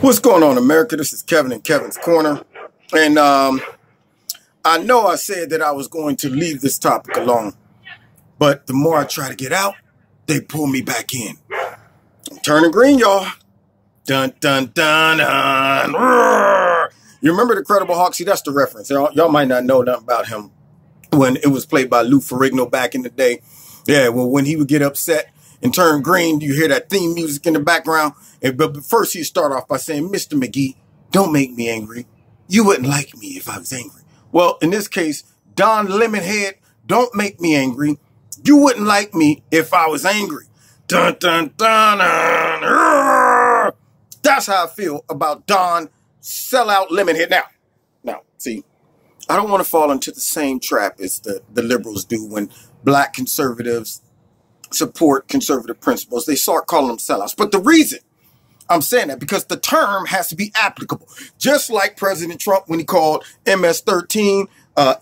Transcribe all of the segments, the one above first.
What's going on, America? This is Kevin in Kevin's Corner. And I know I said that I was going to leave this topic alone, but the more I try to get out, they pull me back in. I'm turning green, y'all. Dun, dun, dun, dun. Roar. You remember the Credible Hawk? See, that's the reference. Y'all might not know nothing about him when it was played by Lou Ferrigno back in the day. Yeah, well, when he would get upset and turn green, you hear that theme music in the background. But first he'd start off by saying, Mr. McGee, don't make me angry. You wouldn't like me if I was angry. Well, in this case, Don Lemmon Head, don't make me angry. You wouldn't like me if I was angry. Dun, dun, dun, dun. That's how I feel about Don sellout Lemmon Head. Now, see, I don't want to fall into the same trap as the liberals do when black conservatives support conservative principles. They start calling them sellouts. But the reason I'm saying that because the term has to be applicable. Just like President Trump when he called MS-13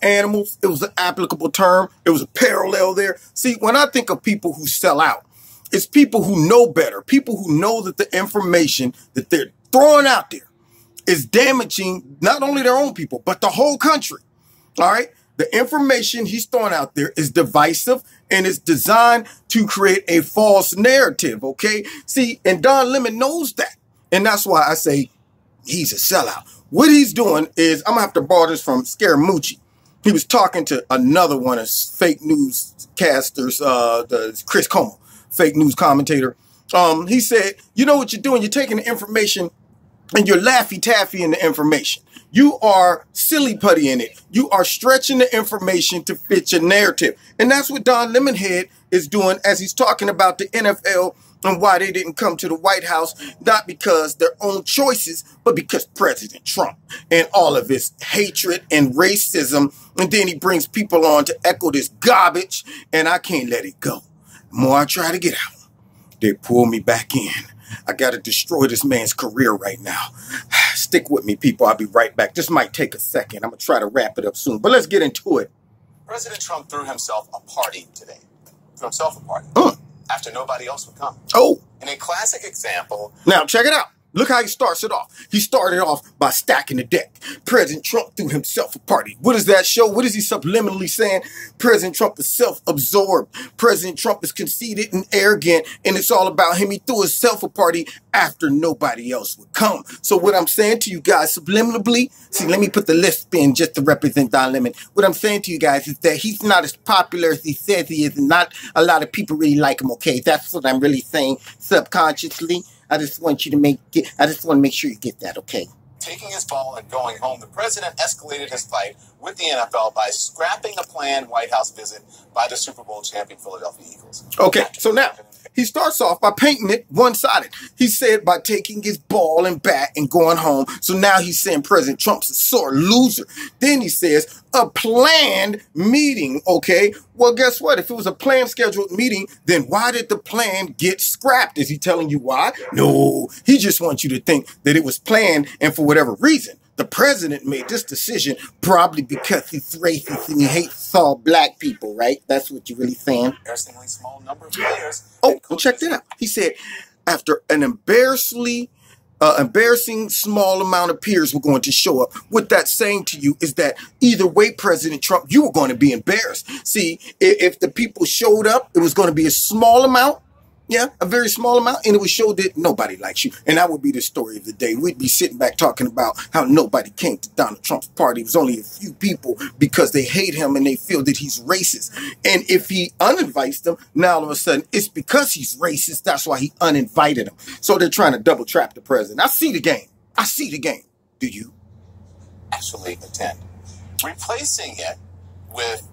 animals, it was an applicable term. It was a parallel there. See, when I think of people who sell out, it's people who know better, people who know that the information that they're throwing out there is damaging not only their own people, but the whole country. All right? The information he's throwing out there is divisive and it's designed to create a false narrative, okay? See, and Don Lemon knows that. And that's why I say he's a sellout. What he's doing is, I'm going to have to borrow this from Scaramucci. He was talking to another one of fake news casters, Chris Como, fake news commentator. He said, you know what you're doing? You're taking the information and you're laffy-taffy in the information. You are silly-putty in it. You are stretching the information to fit your narrative. And that's what Don Lemmon Head is doing as he's talking about the NFL and why they didn't come to the White House, not because their own choices, but because President Trump and all of his hatred and racism. And then he brings people on to echo this garbage, and I can't let it go. The more I try to get out, they pull me back in. I got to destroy this man's career right now. Stick with me, people. I'll be right back. This might take a second. I'm going to try to wrap it up soon, but let's get into it. President Trump threw himself a party today. Threw himself a party. After nobody else would come. Oh. In a classic example. Now, check it out. Look how he starts it off. He started off by stacking the deck. President Trump threw himself a party. What does that show? What is he subliminally saying? President Trump is self-absorbed. President Trump is conceited and arrogant, and it's all about him. He threw himself a party after nobody else would come. So what I'm saying to you guys subliminally, see, let me put the lisp in just to represent Don Lemon. What I'm saying to you guys is that he's not as popular as he says he is, and not a lot of people really like him, okay? That's what I'm really saying subconsciously. I just want you to make sure you get that, okay? Taking his ball and going home, the president escalated his fight with the NFL by scrapping a planned White House visit by the Super Bowl champion Philadelphia Eagles. Okay, so now he starts off by painting it one-sided. He said by taking his ball and bat and going home. So now he's saying President Trump's a sore loser. Then he says a planned meeting, okay? Well, guess what? If it was a planned scheduled meeting, then why did the plan get scrapped? Is he telling you why? No, he just wants you to think that it was planned and for whatever reason. The president made this decision probably because he's racist and he hates all black people, right? That's what you're really saying. Embarrassingly small number of players. Oh, well, check that out. He said after an embarrassing small amount of peers were going to show up. What that's saying to you is that either way, President Trump, you were going to be embarrassed. See, if the people showed up, it was going to be a small amount. Yeah, a very small amount, and it would show that nobody likes you. And that would be the story of the day. We'd be sitting back talking about how nobody came to Donald Trump's party. It was only a few people because they hate him and they feel that he's racist. And if he uninvites them, now all of a sudden, it's because he's racist. That's why he uninvited them. So they're trying to double trap the president. I see the game. I see the game. Do you? Actually attend. Replacing it with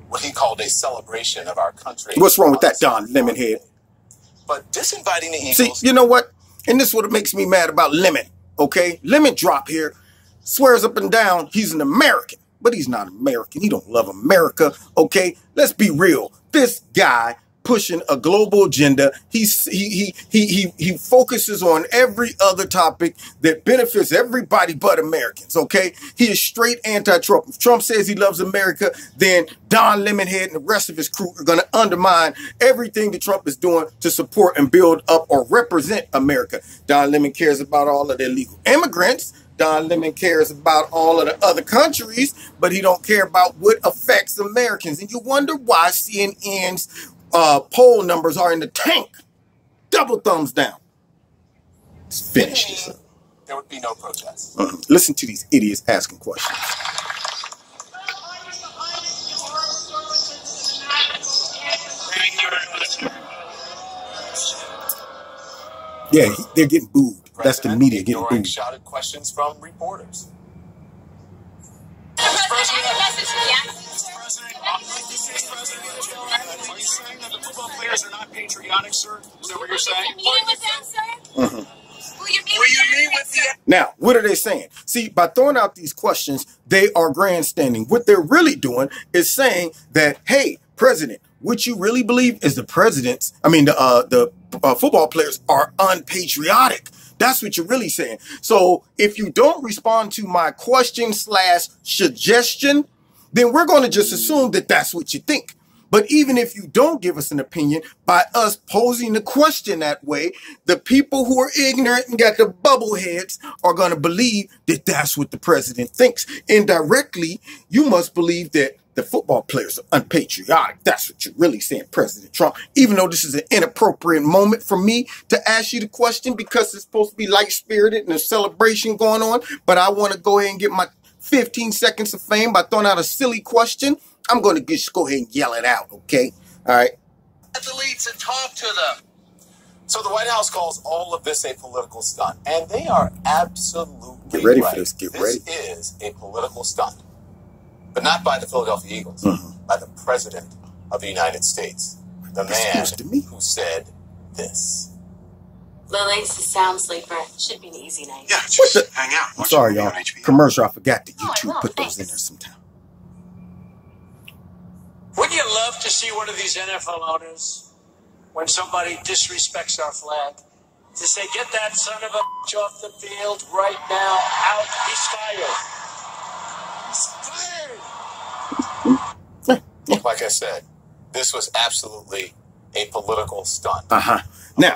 what he called a celebration of our country. What's wrong with that, Don Lemmon Head? But disinviting the Eagles. See, you know what? And this is what makes me mad about Lemon, okay? Lemon drop here, swears up and down he's an American, but he's not American. He don't love America, okay? Let's be real. This guy pushing a global agenda. He focuses on every other topic that benefits everybody but Americans, okay? He is straight anti-Trump. If Trump says he loves America, then Don Lemmon Head and the rest of his crew are going to undermine everything that Trump is doing to support and build up or represent America. Don Lemon cares about all of the illegal immigrants. Don Lemon cares about all of the other countries, but he don't care about what affects Americans. And you wonder why CNN's poll numbers are in the tank. Double thumbs down. It's finished. There would be no protests. Listen to these idiots asking questions. Yeah, they're getting booed. That's the media getting booed. Shouted questions from reporters. Are you saying that the football players are not patriotic, sir? Is that what you're saying? Will you meet with them? Now, what are they saying? See, by throwing out these questions, they are grandstanding. What they're really doing is saying that, hey, President, what you really believe is the football players are unpatriotic. That's what you're really saying. So if you don't respond to my question/suggestion, then we're going to just assume that that's what you think. But even if you don't give us an opinion, by us posing the question that way, the people who are ignorant and got the bubble heads are going to believe that that's what the president thinks. Indirectly, you must believe that the football players are unpatriotic. That's what you're really saying, President Trump. Even though this is an inappropriate moment for me to ask you the question because it's supposed to be light-spirited and a celebration going on, but I want to go ahead and get my 15 seconds of fame by throwing out a silly question, I'm going to just go ahead and yell it out, okay? All right. Athletes and talk to them. So the White House calls all of this a political stunt, and they are absolutely Get ready right. for this. Get ready. This is a political stunt. But not by the Philadelphia Eagles, by the President of the United States. The man who said this. Lily's a sound sleeper. Should be an easy night. Yeah, just hang out. I'm sorry, y'all. Commercial, I forgot that YouTube put those in there sometime. Wouldn't you love to see one of these NFL owners, when somebody disrespects our flag, to say, get that son of a bitch off the field right now, out, he's fired. He's fired. Like I said, this was absolutely a political stunt. Now,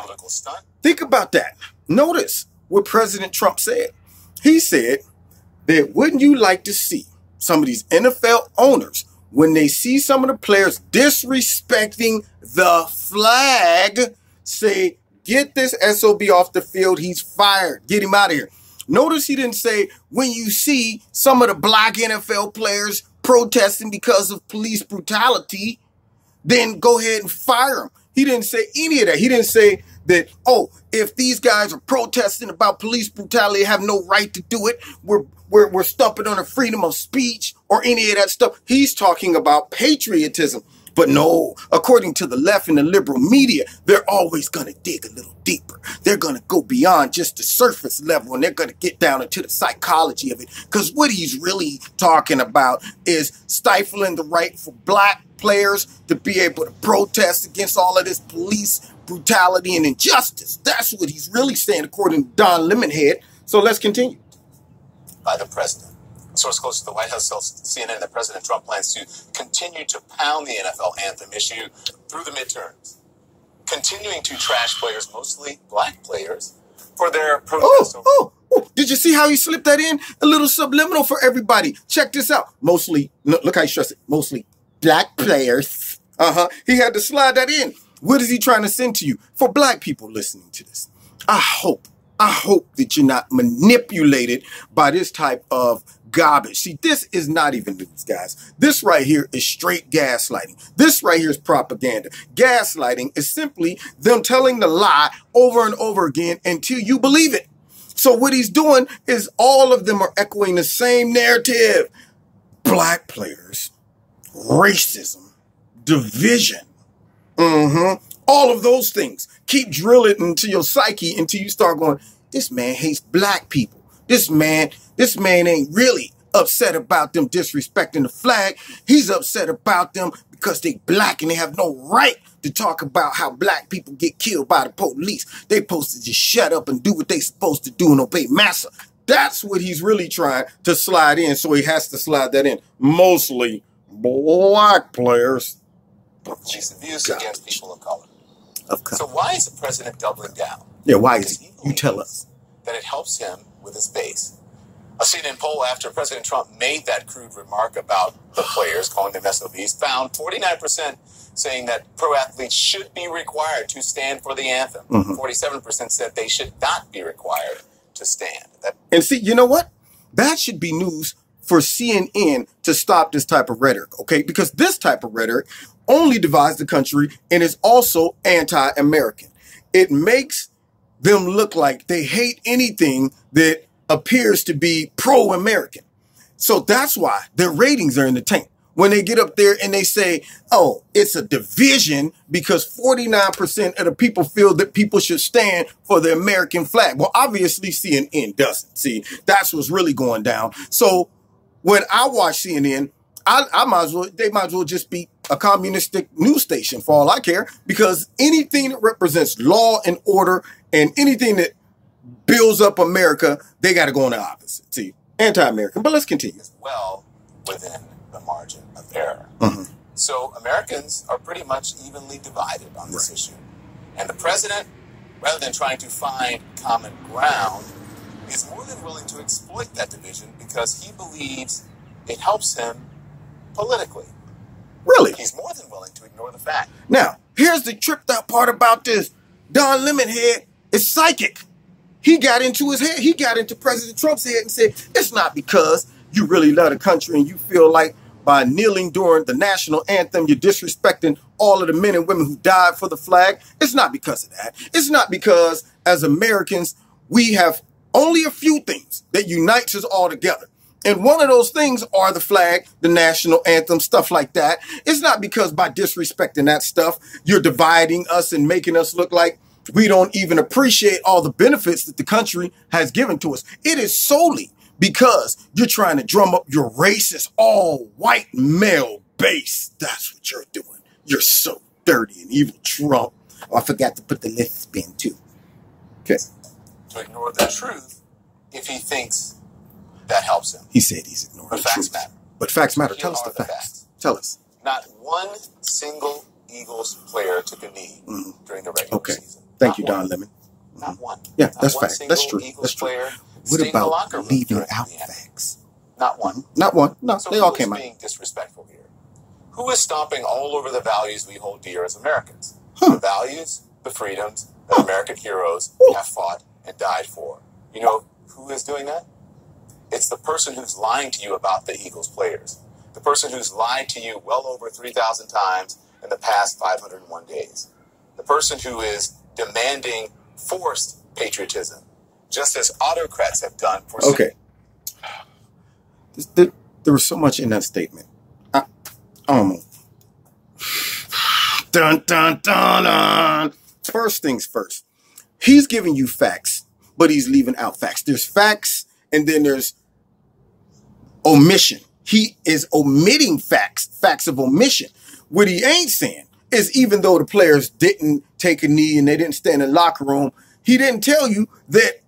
Political stunt? think about that. Notice what President Trump said. He said that wouldn't you like to see some of these NFL owners, when they see some of the players disrespecting the flag, say, get this SOB off the field, he's fired, get him out of here. Notice he didn't say, when you see some of the black NFL players protesting because of police brutality, then go ahead and fire them. He didn't say any of that. He didn't say that, oh, if these guys are protesting about police brutality, have no right to do it, we're stumping on the freedom of speech or any of that stuff. He's talking about patriotism. But no, according to the left and the liberal media, they're always going to dig a little deeper. They're going to go beyond just the surface level, and they're going to get down into the psychology of it. Because what he's really talking about is stifling the right for black players to be able to protest against all of this police brutality and injustice. That's what he's really saying, according to Don Lemmon Head. So let's continue. By the president. A source close to the White House tells CNN that President Trump plans to continue to pound the NFL anthem issue through the midterms, continuing to trash players, mostly black players, for their protests. Did you see how he slipped that in? A little subliminal for everybody. Check this out. Mostly, look how he stressed it. Mostly black players. He had to slide that in. What is he trying to send to you? For black people listening to this, I hope that you're not manipulated by this type of garbage. See, this is not even news, guys. This right here is straight gaslighting. This right here is propaganda. Gaslighting is simply them telling the lie over and over again until you believe it. So what he's doing is all of them are echoing the same narrative. Black players, racism, division, all of those things. Keep drilling into your psyche until you start going, this man hates black people. This man ain't really upset about them disrespecting the flag. He's upset about them because they black and they have no right to talk about how black people get killed by the police. They supposed to just shut up and do what they supposed to do and obey massa. That's what he's really trying to slide in, so he has to slide that in. Mostly black players. Police abuse against people of color. Of color. So why is the president doubling down? Yeah, why is he? You tell us. That it helps him with his base. A CNN poll after President Trump made that crude remark about the players, calling them SOBs, found 49% saying that pro athletes should be required to stand for the anthem. 47% said they should not be required to stand. And see, you know what? That should be news for CNN to stop this type of rhetoric, okay? Because this type of rhetoric only divides the country and is also anti-American. It makes them look like they hate anything that appears to be pro-American. So that's why their ratings are in the tank. When they get up there and they say, oh, it's a division because 49% of the people feel that people should stand for the American flag. Well, obviously CNN doesn't. See, that's what's really going down. So when I watch CNN, they might as well just be a communistic news station for all I care, because anything that represents law and order and anything that builds up America, they got to go on the opposite. See, anti-American. But let's continue. Well, within the margin of error. So Americans are pretty much evenly divided on this issue. And the president, rather than trying to find common ground, is more than willing to exploit that division because he believes it helps him politically. Really? He's more than willing to ignore the fact. Now, here's the tripped out part about this. Don Lemmon Head is psychic. He got into his head. He got into President Trump's head and said, it's not because you really love the country and you feel like by kneeling during the national anthem, you're disrespecting all of the men and women who died for the flag. It's not because of that. It's not because as Americans, we have only a few things that unites us all together. And one of those things are the flag, the national anthem, stuff like that. It's not because by disrespecting that stuff, you're dividing us and making us look like we don't even appreciate all the benefits that the country has given to us. It is solely because you're trying to drum up your racist, all-white male base. That's what you're doing. You're so dirty and evil, Trump. Oh, I forgot to put the lesbian too. Okay. To ignore the truth if he thinks that helps him. He said he's ignoring the facts truth. matter. But facts matter. Here Tell us are the facts. Tell us. Not one single Eagles player took a knee during the regular season. Thank you, Don Lemon. Not one. Yeah, Not that's one fact. That's true. Eagles That's true. player What stayed in the about locker room leaving during out the anthem. facts? Not one. Not one. No, So they all who came is out. being disrespectful here? Who is stomping all over the values we hold dear as Americans? The values, the freedoms that American heroes have fought and died for. You know who is doing that? It's the person who's lying to you about the Eagles players. The person who's lied to you well over 3,000 times in the past 501 days. The person who is demanding forced patriotism, just as autocrats have done for Okay. There was so much in that statement. I don't know. Dun, dun, dun, dun. First things first. He's giving you facts, but he's leaving out facts. There's facts, and then there's omission. He is omitting facts, facts of omission. What he ain't saying is even though the players didn't take a knee and they didn't stand in the locker room, he didn't tell you that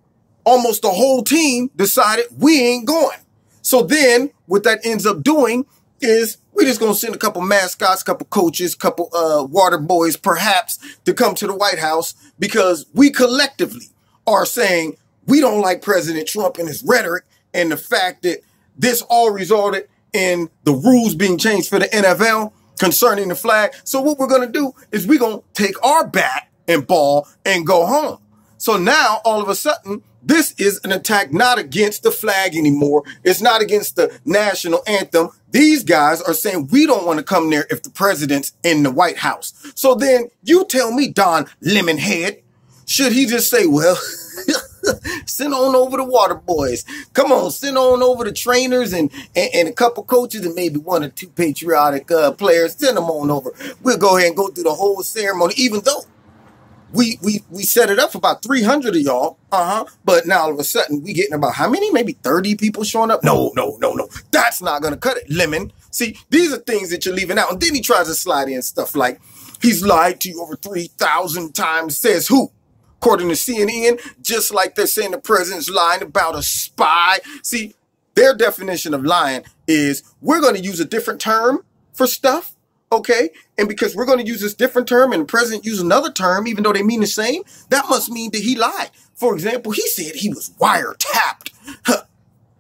almost the whole team decided we ain't going. So then what that ends up doing is we're just going to send a couple mascots, a couple coaches, a couple water boys, perhaps, to come to the White House because we collectively are saying we don't like President Trump and his rhetoric and the fact that this all resulted in the rules being changed for the NFL concerning the flag. So what we're going to do is we're going to take our bat and ball and go home. So now, all of a sudden, this is an attack not against the flag anymore. It's not against the national anthem. These guys are saying we don't want to come there if the president's in the White House. So then you tell me, Don Lemmon Head, should he just say, well, send on over the water boys. Come on, send on over the trainers and a couple coaches and maybe one or two patriotic players. Send them on over. We'll go ahead and go through the whole ceremony, even though we set it up for about 300 of y'all. But now all of a sudden we getting about how many? Maybe 30 people showing up. No. That's not going to cut it, Lemmon. See, these are things that you're leaving out. And then he tries to slide in stuff like he's lied to you over 3,000 times. Says who? According to CNN, just like they're saying the president's lying about a spy. See, their definition of lying is we're going to use a different term for stuff. Okay, and because we're going to use this different term and the president used another term, even though they mean the same, that must mean that he lied. For example, he said he was wiretapped.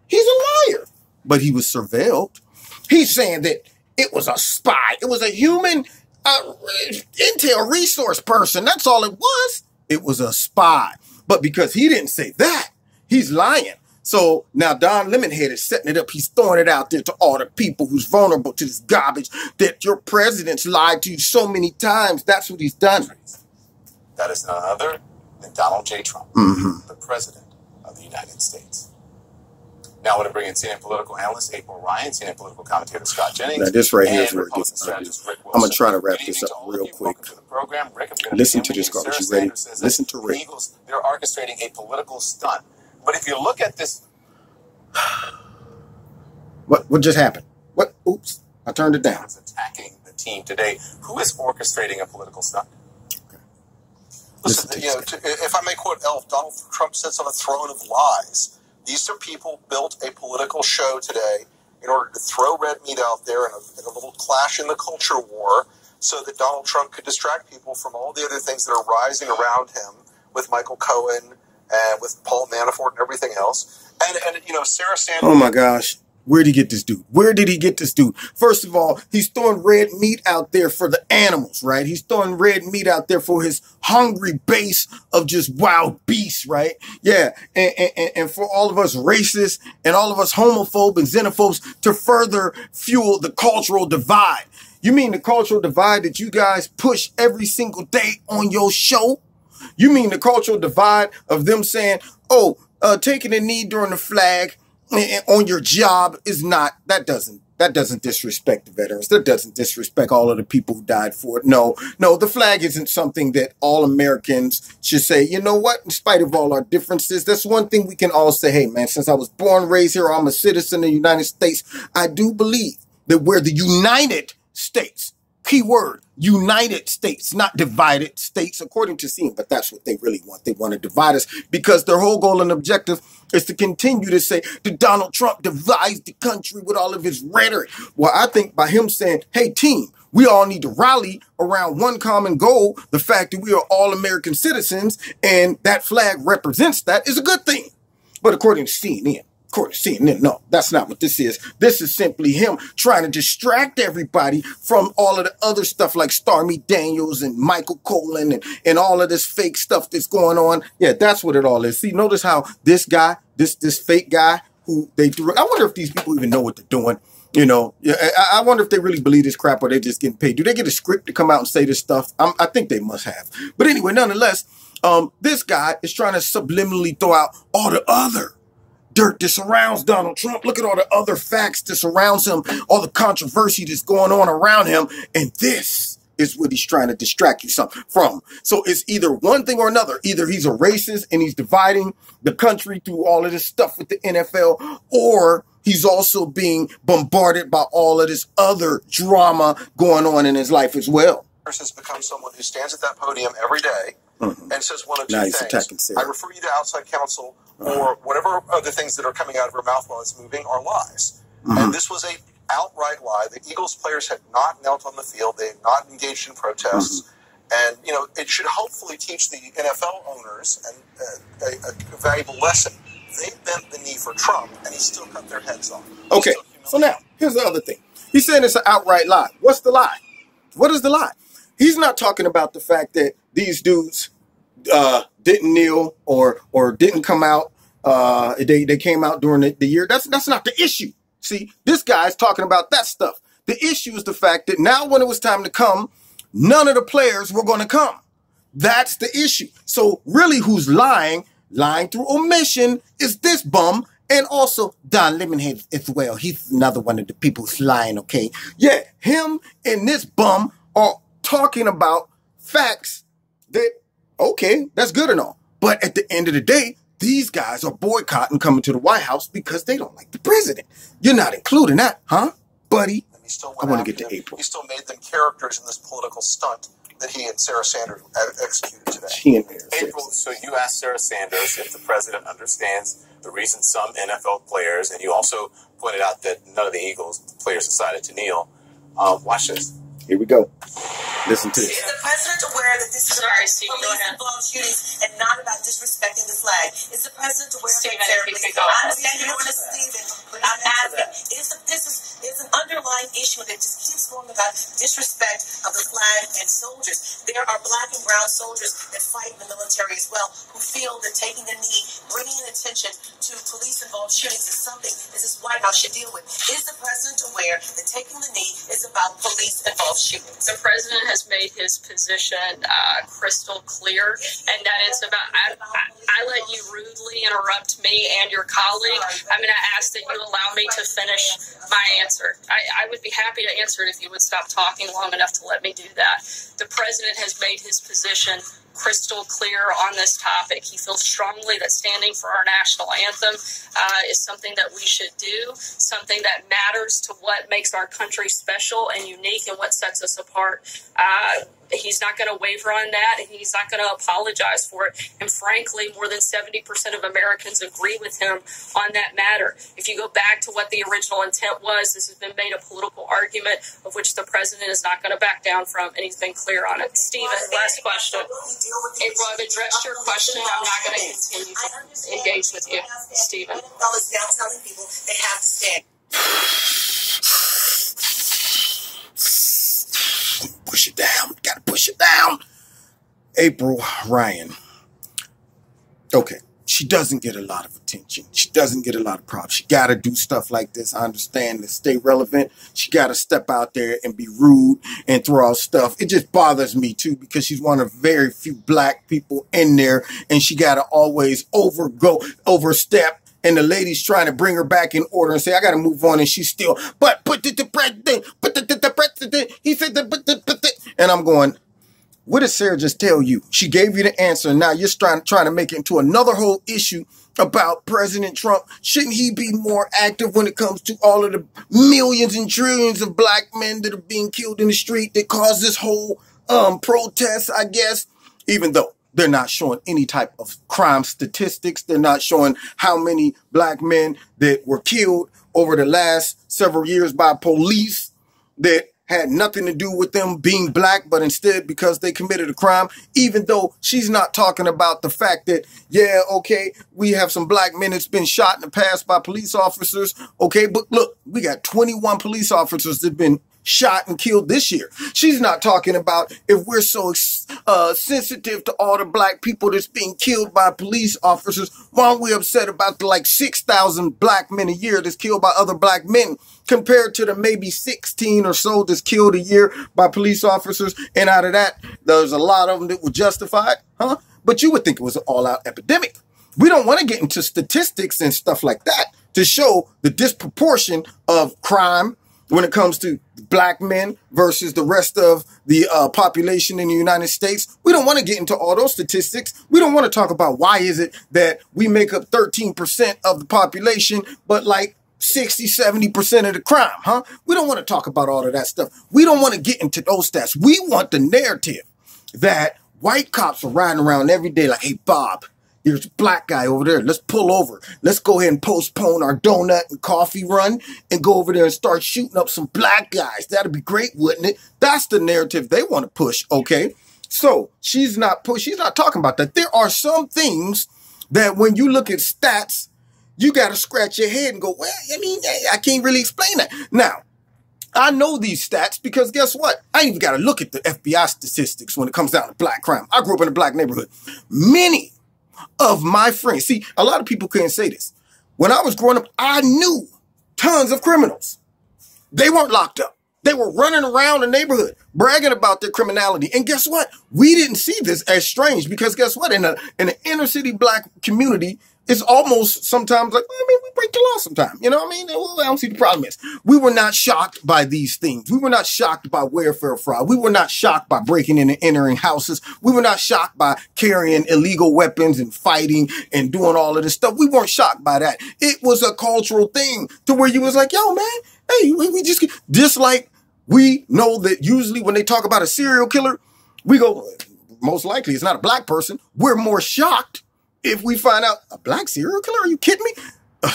He's a liar, but he was surveilled. He's saying that it was a spy. It was a human intel resource person. That's all it was. It was a spy. But because he didn't say that, he's lying. So now Don Lemmon Head is setting it up. He's throwing it out there to all the people who's vulnerable to this garbage that your president's lied to you so many times. That's what he's done. That is none other than Donald J. Trump, the president of the United States. Now I want to bring in CNN political analyst April Ryan, CNN political commentator Scott Jennings. Now this right here is where it gets ugly. I'm going to try to wrap this up real quick. Listen to this garbage. You ready? Listen to Rick. Eagles, they're orchestrating a political stunt. But if you look at this... What just happened? What? Oops. I turned it down. Attacking the team today. Who is orchestrating a political stunt? Okay. Listen, if I may quote Elf, Donald Trump sits on a throne of lies. These two people built a political show today in order to throw red meat out there in a little clash in the culture war so that Donald Trump could distract people from all the other things that are rising around him with Michael Cohen and with Paul Manafort and everything else. And Sarah Sanders... Oh, my gosh. Where did he get this dude? Where did he get this dude? First of all, he's throwing red meat out there for the animals, right? He's throwing red meat out there for his hungry base of just wild beasts, right? Yeah, and for all of us racists and all of us homophobes and xenophobes to further fuel the cultural divide. You mean the cultural divide that you guys push every single day on your show? You mean the cultural divide of them saying, oh, taking a knee during the flag on your job is not, that doesn't disrespect the veterans. That doesn't disrespect all of the people who died for it. No, the flag isn't something that all Americans should say, you know what, in spite of all our differences, that's one thing we can all say, hey, man, since I was born and raised here, I'm a citizen of the United States. I do believe that we're the United States. Keyword, United States, not divided states, according to CNN. But that's what they really want. They want to divide us because their whole goal and objective is to continue to say that Donald Trump divides the country with all of his rhetoric. Well, I think by him saying, hey, team, we all need to rally around one common goal, the fact that we are all American citizens, and that flag represents that, is a good thing. But according to CNN, no, that's not what this is. This is simply him trying to distract everybody from all of the other stuff like Stormy Daniels and Michael Cohen and all of this fake stuff that's going on. Yeah, that's what it all is. See, notice how this guy, this fake guy who they threw, I wonder if these people even know what they're doing. You know, I wonder if they really believe this crap or they're just getting paid. Do they get a script to come out and say this stuff? I think they must have. But anyway, nonetheless, this guy is trying to subliminally throw out all the other dirt that surrounds Donald Trump. Look at all the other facts that surrounds him, all the controversy that's going on around him. And this is what he's trying to distract you from. So it's either one thing or another. Either he's a racist and he's dividing the country through all of this stuff with the NFL, or he's also being bombarded by all of this other drama going on in his life as well. Has become someone who stands at that podium every day and says one of two things. I refer you to outside counsel, or whatever other things that are coming out of her mouth while it's moving are lies. And this was a outright lie. The Eagles players had not knelt on the field. They had not engaged in protests. And, you know, it should hopefully teach the NFL owners a valuable lesson. They bent the knee for Trump, and he still cut their heads off. Okay, so now, here's the other thing. He's saying it's an outright lie. What's the lie? What is the lie? He's not talking about the fact that these dudes didn't kneel or didn't come out. They came out during the year. That's not the issue. See, this guy's talking about that stuff. The issue is the fact that now when it was time to come, none of the players were going to come. That's the issue. So really who's lying through omission is this bum, and also Don Lemmon Head as well. He's another one of the people who's lying, okay? Yeah, him and this bum are talking about facts that Okay, that's good and all. But at the end of the day, these guys are boycotting coming to the White House because they don't like the president. You're not including that, huh, buddy? I want to get to April. He still made them characters in this political stunt that he and Sarah Sanders executed today. April, so you asked Sarah Sanders if the president understands the reason some NFL players, and you also pointed out that none of the Eagles players decided to kneel. Watch this. Here we go. Listen to this. Is the president aware that this is about police-involved shootings and not about disrespecting the flag? Is the president aware that I understand you want to Stephen, but I'm asking, is an underlying issue that just keeps going about disrespect of the flag and soldiers. There are black and brown soldiers that fight in the military as well who feel that taking the knee, bringing attention to police-involved shootings is something that this White House should deal with. Is the president aware that taking the knee is about police-involved shootings? The president has made his position crystal clear, and that is about. I let you rudely interrupt me and your colleague. I'm going to ask that you allow me to finish my answer. I would be happy to answer it if you would stop talking long enough to let me do that. The president has made his position crystal clear on this topic. He feels strongly that standing for our national anthem is something that we should do, something that matters to what makes our country special and unique and what sets us apart. He's not going to waver on that, and he's not going to apologize for it. And frankly, more than 70% of Americans agree with him on that matter. If you go back to what the original intent was, this has been made a political argument of which the president is not going to back down from, and he's been clear on it. Stephen, last question. April, I've addressed your question. I'm not going to continue to engage with you, Stephen. NFL is now telling people they have to stand. Push it down. Gotta push it down. April Ryan. Okay. She doesn't get a lot of attention. She doesn't get a lot of props. She gotta do stuff like this. I understand to stay relevant. She gotta step out there and be rude and throw out stuff. It just bothers me too because she's one of very few black people in there, and she gotta always overstep. And the lady's trying to bring her back in order and say, I got to move on. And she's still, but the president, he said, and I'm going, what did Sarah just tell you? She gave you the answer. And now you're trying to make it into another whole issue about President Trump. Shouldn't he be more active when it comes to all of the millions and trillions of black men that are being killed in the street that caused this whole protest, I guess, even though they're not showing any type of crime statistics. They're not showing how many black men that were killed over the last several years by police that had nothing to do with them being black, but instead because they committed a crime, even though she's not talking about the fact that, yeah, okay, we have some black men that's been shot in the past by police officers. Okay, but look, we got 21 police officers that have been shot and killed this year. She's not talking about if we're so sensitive to all the black people that's being killed by police officers. Why aren't we upset about the like 6,000 black men a year that's killed by other black men compared to the maybe 16 or so that's killed a year by police officers? And out of that, there's a lot of them that were justified, huh? But you would think it was an all-out epidemic. We don't want to get into statistics and stuff like that to show the disproportion of crime when it comes to black men versus the rest of the population in the United States. We don't want to get into all those statistics. We don't want to talk about why is it that we make up 13% of the population, but like 60, 70% of the crime, huh? We don't want to talk about all of that stuff. We don't want to get into those stats. We want the narrative that white cops are riding around every day like, hey, Bob, there's a black guy over there. Let's pull over. Let's go ahead and postpone our donut and coffee run and go over there and start shooting up some black guys. That'd be great, wouldn't it? That's the narrative they want to push, okay? So she's not talking about that. There are some things that when you look at stats, you got to scratch your head and go, well, I mean, I can't really explain that. Now, I know these stats because guess what? I ain't even got to look at the FBI statistics when it comes down to black crime. I grew up in a black neighborhood. Many of my friends, see, a lot of people couldn't say this. When I was growing up, I knew tons of criminals. They weren't locked up. They were running around the neighborhood, bragging about their criminality. And guess what? We didn't see this as strange because guess what? In an inner city black community, it's almost sometimes like, I mean, we break the law sometimes. You know what I mean? I don't see the problem is. We were not shocked by these things. We were not shocked by welfare fraud. We were not shocked by breaking in and entering houses. We were not shocked by carrying illegal weapons and fighting and doing all of this stuff. We weren't shocked by that. It was a cultural thing to where you was like, yo, man, hey, we just like we know that usually when they talk about a serial killer, we go, most likely it's not a black person. We're more shocked if we find out a black serial killer. Are you kidding me?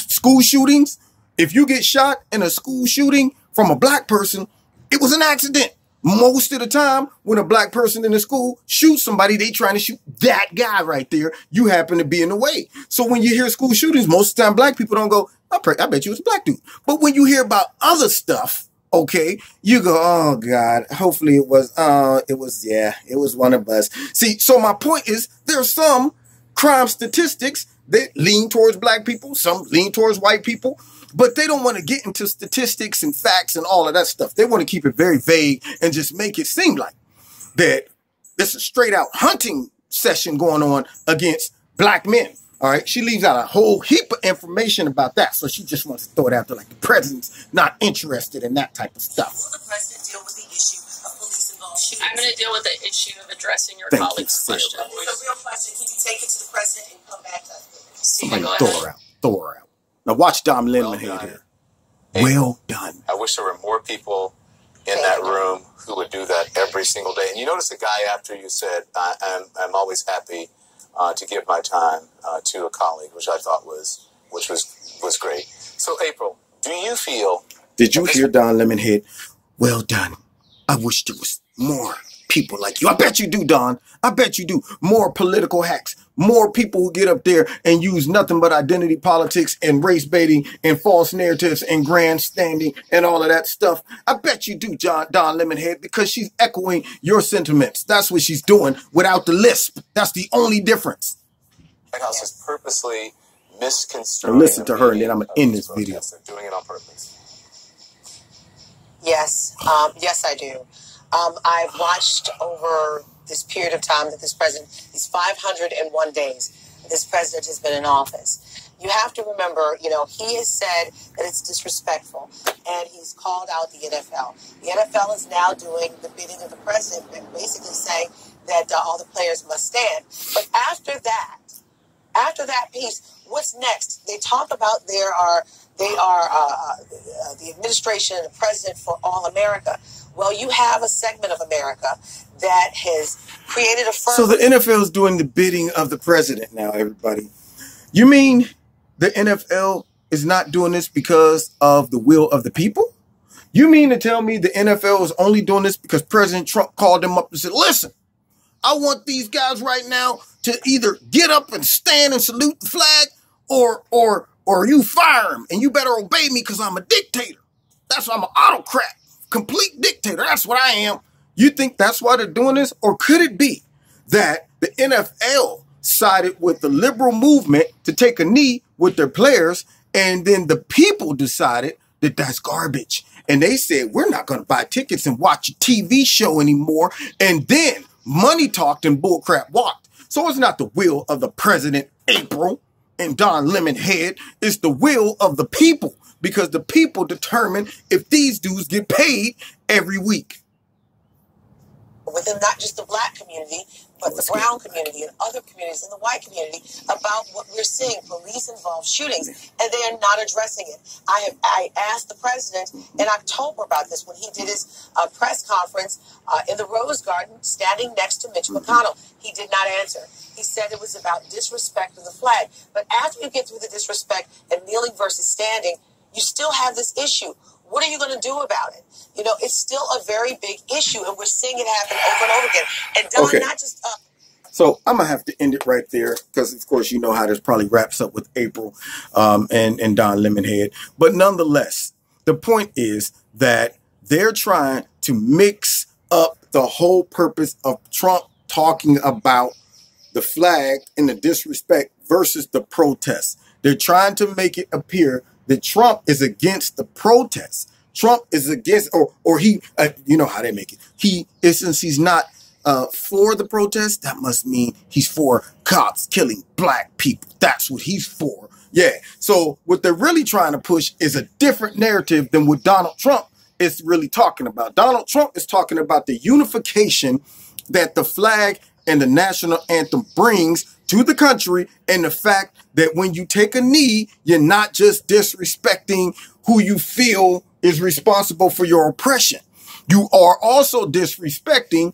School shootings. If you get shot in a school shooting from a black person, it was an accident. Most of the time, when a black person in the school shoots somebody, they trying to shoot that guy right there. You happen to be in the way. So when you hear school shootings, most of the time, black people don't go, I bet you it was a black dude. But when you hear about other stuff, okay, you go, oh God, hopefully it was one of us. See, so my point is there's some crime statistics that lean towards black people, some lean towards white people, but they don't want to get into statistics and facts and all of that stuff. They want to keep it very vague and just make it seem like that it's a straight out hunting session going on against black men. All right. She leaves out a whole heap of information about that. So she just wants to throw it out there like the president's not interested in that type of stuff. Will the president deal with the issue of police-involved shootings? I'm going to deal with the issue of addressing your Thank colleague's you, question. It's a real question. Can you take it to the president and come back to us? Somebody throw her out. Throw her out. Now watch Dom Lemmon Head here. Well done. I wish there were more people in that room who would do that every single day. And you notice the guy after you said, I'm always happy to give my time to a colleague, which I thought was great. So April, do you feel... Did you hear Don Lemmon Head? Well done. I wish there was more people like you. I bet you do, Don. I bet you do. More political hacks. More people who get up there and use nothing but identity politics and race baiting and false narratives and grandstanding and all of that stuff. I bet you do, Don Lemmon Head, because she's echoing your sentiments. That's what she's doing without the lisp. That's the only difference. The White House is purposely misconstruing... Now listen to her and then I'm going to end this video. They're doing it on purpose. Yes. Yes, I do. I've watched over this period of time that this president, these 501 days, this president has been in office. You have to remember, you know, he has said that it's disrespectful, and he's called out the NFL. The NFL is now doing the bidding of the president, basically saying that all the players must stand. But after that piece, what's next? They talk about they are the administration and the president for all America. Well, you have a segment of America that has created a firm. So the NFL is doing the bidding of the president now, everybody. You mean the NFL is not doing this because of the will of the people? You mean to tell me the NFL is only doing this because President Trump called them up and said, listen, I want these guys right now to either get up and stand and salute the flag or you fire him and you better obey me because I'm a dictator. That's why I'm an autocrat, complete dictator. That's what I am. You think that's why they're doing this? Or could it be that the NFL sided with the liberal movement to take a knee with their players, and then the people decided that that's garbage? And they said, we're not going to buy tickets and watch a TV show anymore. And then money talked and bullcrap walked. So it's not the will of the president, April, and Don Lemmon Head. It's the will of the people, because the people determine if these dudes get paid every week. Within not just the black community, but the brown community and other communities and the white community about what we're seeing, police-involved shootings, and they are not addressing it. I asked the president in October about this when he did his press conference in the Rose Garden, standing next to Mitch McConnell. He did not answer. He said it was about disrespect of the flag. But after you get through the disrespect and kneeling versus standing, you still have this issue. What are you going to do about it? You know, it's still a very big issue, and we're seeing it happen over and over again. And Don, not just... So I'm going to have to end it right there because, of course, you know how this probably wraps up with April and Don Lemmon Head. But nonetheless, the point is that they're trying to mix up the whole purpose of Trump talking about the flag and the disrespect versus the protests. They're trying to make it appear that Trump is against the protests. Trump is against, or he, you know how they make it. He is, since he's not for the protest, that must mean he's for cops killing black people. That's what he's for. Yeah. So what they're really trying to push is a different narrative than what Donald Trump is really talking about. Donald Trump is talking about the unification that the flag and the national anthem brings to the country, and the fact that when you take a knee, you're not just disrespecting who you feel is responsible for your oppression. You are also disrespecting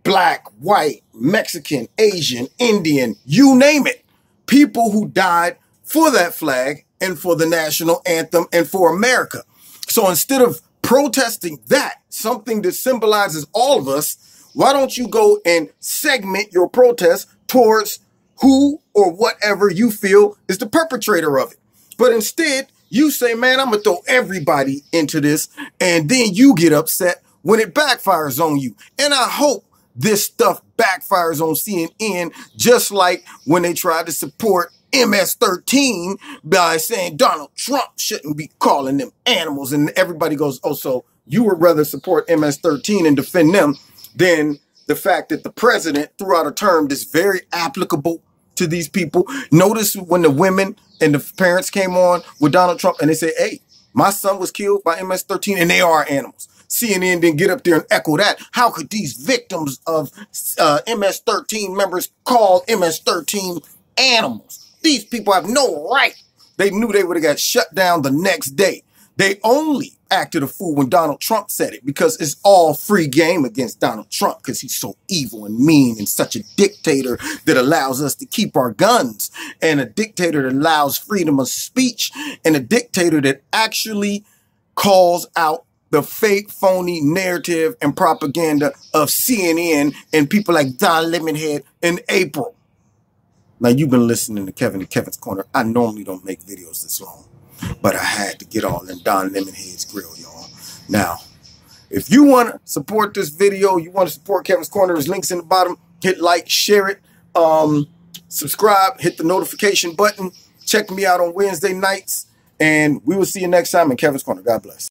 black, white, Mexican, Asian, Indian, you name it. People who died for that flag and for the national anthem and for America. So instead of protesting that, something that symbolizes all of us, why don't you go and segment your protest towards who or whatever you feel is the perpetrator of it? But instead, you say, man, I'm going to throw everybody into this, and then you get upset when it backfires on you. And I hope this stuff backfires on CNN, just like when they tried to support MS-13 by saying Donald Trump shouldn't be calling them animals. And everybody goes, oh, so you would rather support MS-13 and defend them than the fact that the president threw out a term that's very applicable to these people. Notice when the women and the parents came on with Donald Trump and they say, hey, my son was killed by MS-13 and they are animals. CNN didn't get up there and echo that. How could these victims of MS-13 members call MS-13 animals? These people have no right. They knew they would have got shut down the next day. They only acted a fool when Donald Trump said it, because it's all free game against Donald Trump because he's so evil and mean and such a dictator that allows us to keep our guns, and a dictator that allows freedom of speech, and a dictator that actually calls out the fake, phony narrative and propaganda of CNN and people like Lemmon Head in April. Now, you've been listening to Kevin and Kevin's Corner. I normally don't make videos this long, but I had to get all in Lemmon Head's grill, y'all. Now, if you want to support this video, you want to support Kevin's Corner, there's links in the bottom. Hit like, share it, subscribe, hit the notification button. Check me out on Wednesday nights, and we will see you next time in Kevin's Corner. God bless.